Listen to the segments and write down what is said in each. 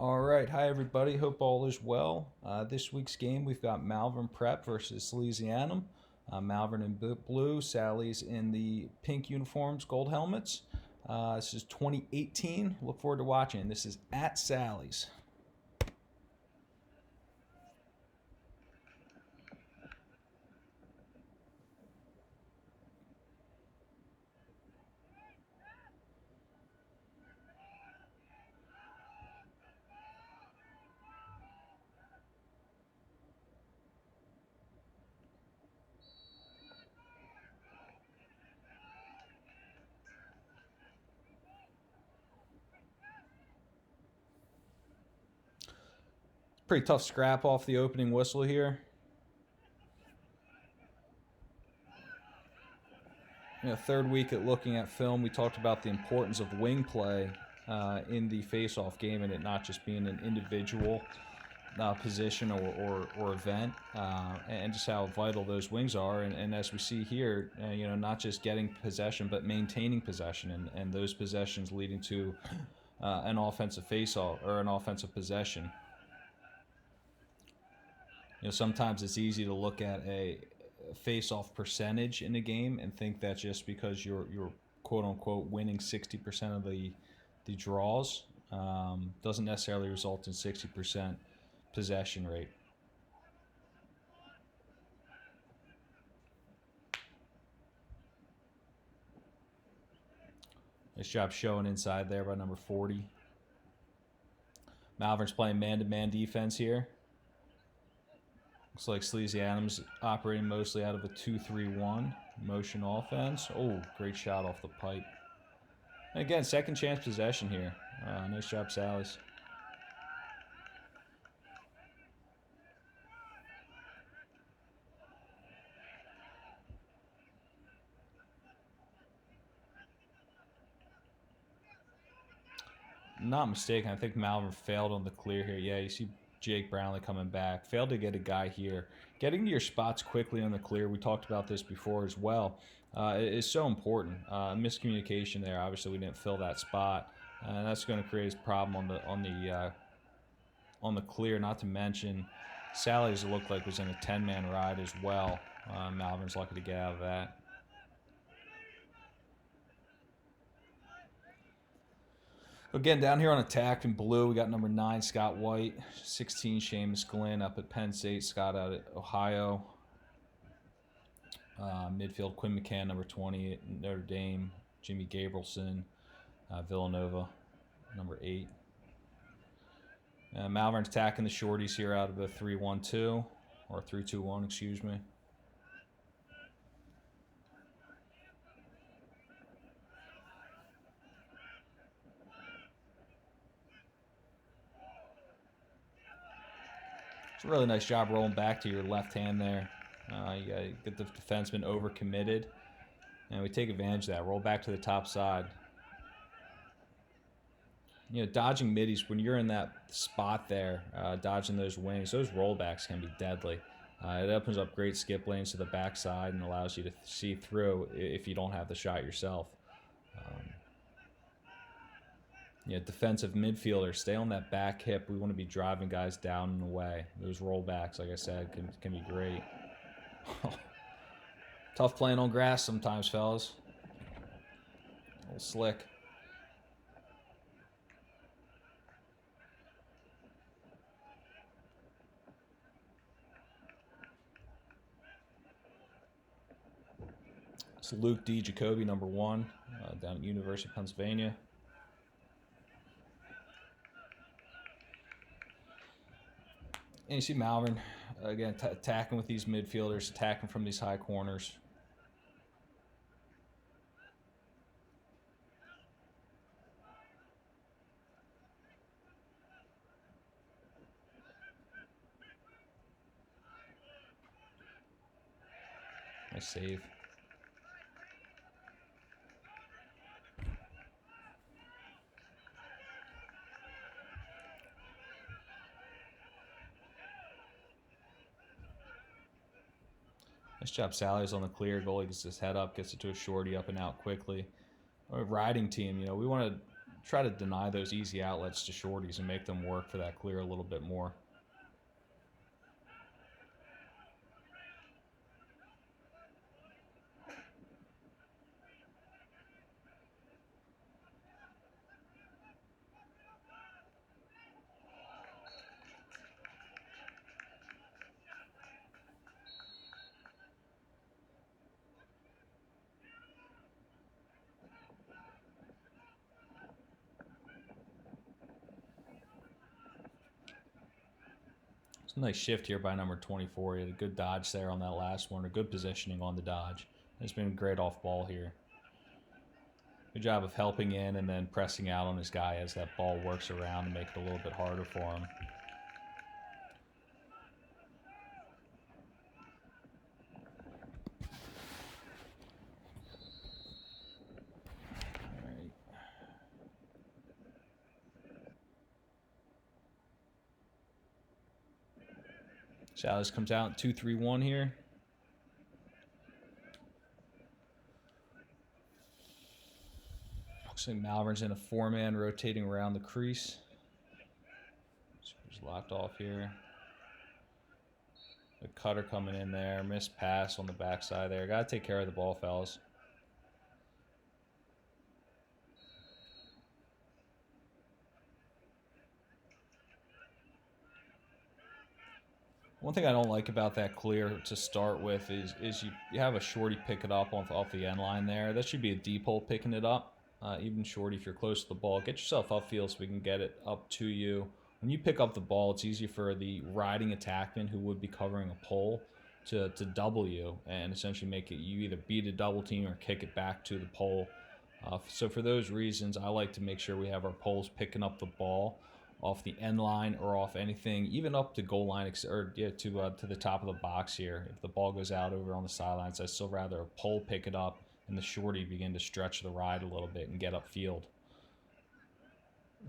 All right, hi everybody. Hope all is well. This week's game we've got Malvern Prep versus Sallies. Malvern in blue, Sallies in the pink uniforms, gold helmets. This is 2018. Look forward to watching. This is at Sallies. Pretty tough scrap off the opening whistle here. Third week at looking at film, we talked about the importance of wing play in the face-off game and it not just being an individual position or event, and just how vital those wings are. And as we see here, not just getting possession, but maintaining possession, and those possessions leading to an offensive face-off or an offensive possession. Sometimes it's easy to look at a face-off percentage in a game and think that just because you're quote-unquote winning 60% of the draws doesn't necessarily result in 60% possession rate. Nice job showing inside there by number 40. Malvern's playing man-to-man defense here. Looks like Sleazy Adams operating mostly out of a 2-3-1 motion offense. Oh, great shot off the pipe. And again, second chance possession here. Nice job, Sallies. Not mistaken, I think Malvern failed on the clear here. Yeah, you see Jake Brownlee coming back. Failed to get a guy here. Getting to your spots quickly on the clear, we talked about this before as well, is so important. Miscommunication there. Obviously, we didn't fill that spot, and that's going to create a problem on the clear. Not to mention, Sally's looked like was in a 10-man ride as well. Malvern's lucky to get out of that. Again, down here on attack in blue, we got number 9, Scott White, 16, Seamus Glenn up at Penn State, Scott out at Ohio. Midfield, Quinn McCann, number 20 at Notre Dame, Jimmy Gabrielson, Villanova, number 8. Malvern's attacking the shorties here out of a 3-1-2, or 3-2-1, excuse me. It's a really nice job rolling back to your left hand there. You got to get the defenseman overcommitted. And we take advantage of that. Roll back to the top side. Dodging middies, when you're in that spot there, dodging those wings, those rollbacks can be deadly. It opens up great skip lanes to the backside and allows you to see through if you don't have the shot yourself. Defensive midfielders, stay on that back hip. We want to be driving guys down and away. Those rollbacks, like I said, can be great. Tough playing on grass sometimes, fellas. A little slick. It's Luke D. Jacoby, number 1, down at University of Pennsylvania. And you see Malvern, again, attacking with these midfielders, attacking from these high corners. Nice save. Nice job, Sallies on the clear. Goalie gets his head up, gets it to a shorty up and out quickly. We're a riding team, we want to try to deny those easy outlets to shorties and make them work for that clear a little bit more. It's a nice shift here by number 24. He had a good dodge there on that last one, a good positioning on the dodge. It's been great off ball here. Good job of helping in and then pressing out on his guy as that ball works around and make it a little bit harder for him. Sallies comes out 2-3-1 here. Looks like Malvern's in a 4-man rotating around the crease. He's locked off here. The cutter coming in there. Missed pass on the backside there. Got to take care of the ball, fellas. One thing I don't like about that clear to start with is you have a shorty pick it up off the end line there. That should be a deep hole picking it up. Even shorty, if you're close to the ball, get yourself upfield so we can get it up to you. When you pick up the ball, it's easier for the riding attackman who would be covering a pole to double you and essentially make it you either beat a double team or kick it back to the pole. So for those reasons, I like to make sure we have our poles picking up the ball off the end line or off anything, even up to goal line or to the top of the box here. If the ball goes out over on the sidelines, I'd still rather a pole pick it up and the shorty begin to stretch the ride a little bit and get upfield.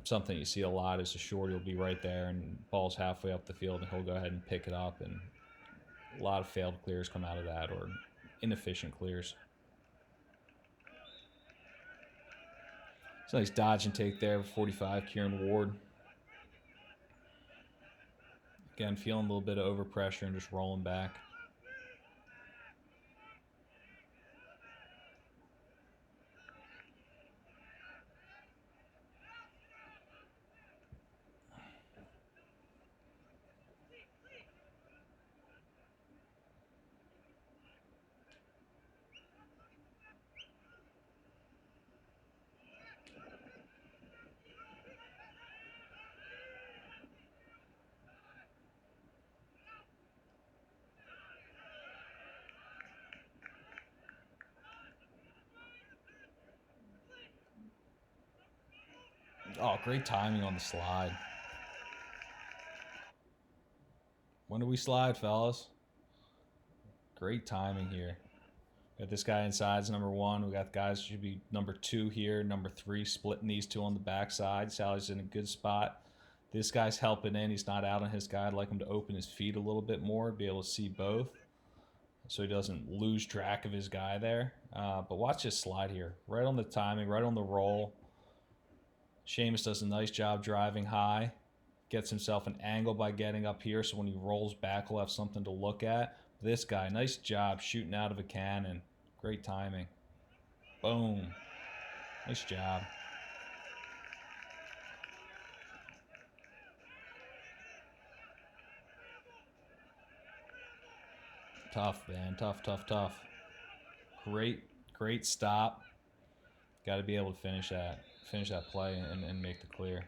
Something you see a lot is the shorty will be right there and ball's halfway up the field and he'll go ahead and pick it up, and a lot of failed clears come out of that or inefficient clears. It's a nice dodge and take there, 45, Kieran Ward. Again, feeling a little bit of overpressure and just rolling back. Oh, great timing on the slide. When do we slide, fellas? Great timing here. Got this guy inside as number 1. We got the guys should be number 2 here, number 3, splitting these two on the backside. Sally's in a good spot. This guy's helping in. He's not out on his guy. I'd like him to open his feet a little bit more, be able to see both, so he doesn't lose track of his guy there. But watch this slide here. Right on the timing, right on the roll. Seamus does a nice job driving high. Gets himself an angle by getting up here, so when he rolls back, he'll have something to look at. This guy, nice job shooting out of a cannon. Great timing. Boom. Nice job. Tough, man. Tough, tough, tough. Great stop. Got to be able to finish that play and make the clear.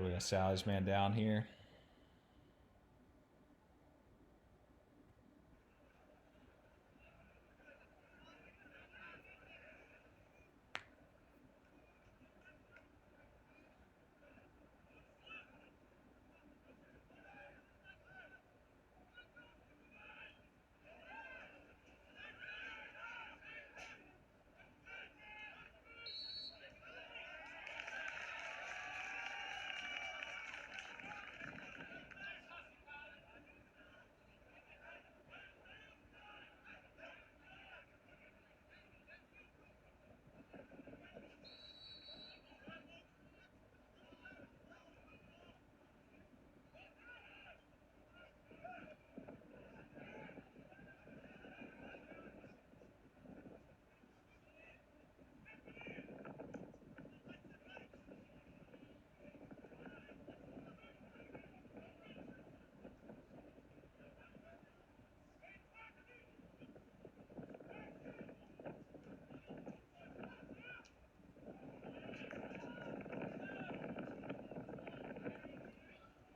We got Sally's man down here.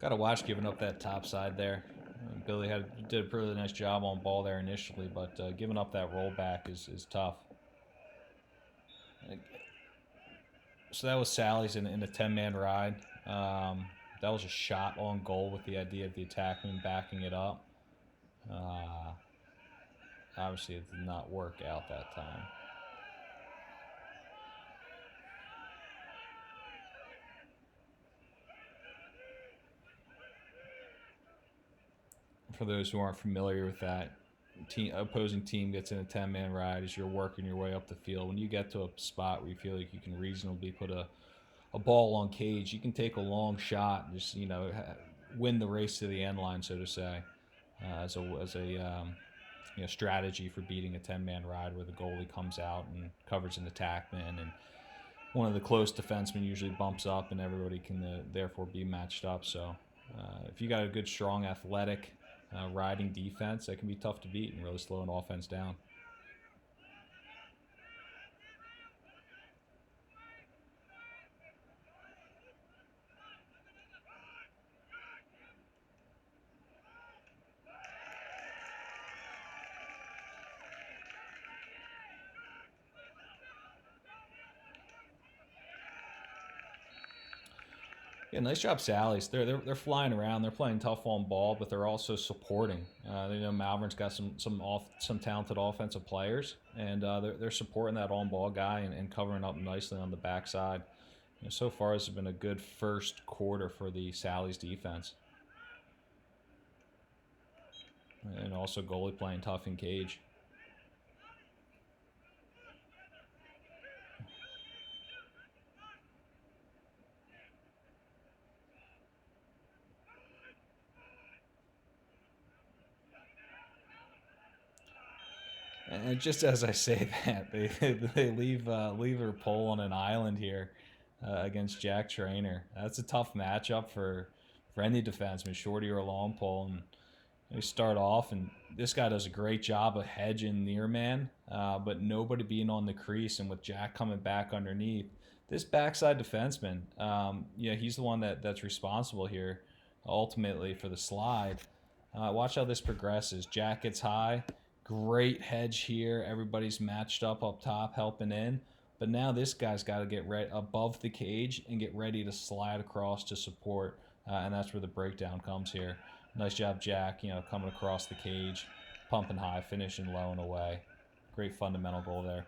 Got to watch giving up that top side there. Billy did a pretty nice job on ball there initially, but giving up that rollback is tough. So that was Sally's in a 10-man ride. That was a shot on goal with the idea of the attackman backing it up. Obviously, it did not work out that time. For those who aren't familiar with that, opposing team gets in a 10-man ride as you're working your way up the field. When you get to a spot where you feel like you can reasonably put a ball on cage, you can take a long shot and just win the race to the end line, so to say, as a strategy for beating a 10-man ride where the goalie comes out and covers an attackman, and one of the close defensemen usually bumps up, and everybody can therefore be matched up. So if you got a good, strong, athletic riding defense, that can be tough to beat and really slow an offense down. Yeah, nice job, Sallies. They're flying around. They're playing tough on ball, but they're also supporting. They know Malvern's got some talented offensive players, and they're supporting that on ball guy and covering up nicely on the backside. So far, this has been a good first quarter for the Sallies defense, and also goalie playing tough in cage. And just as I say that, they leave her pole on an island here against Jack Trainer. That's a tough matchup for any defenseman, shorty or a long pole. And they start off, and this guy does a great job of hedging near man, but nobody being on the crease, and with Jack coming back underneath. This backside defenseman, he's the one that's responsible here ultimately for the slide. Watch how this progresses. Jack gets high. Great hedge here. Everybody's matched up top, helping in. But now this guy's got to get right above the cage and get ready to slide across to support. And that's where the breakdown comes here. Nice job, Jack, coming across the cage, pumping high, finishing low and away. Great fundamental goal there.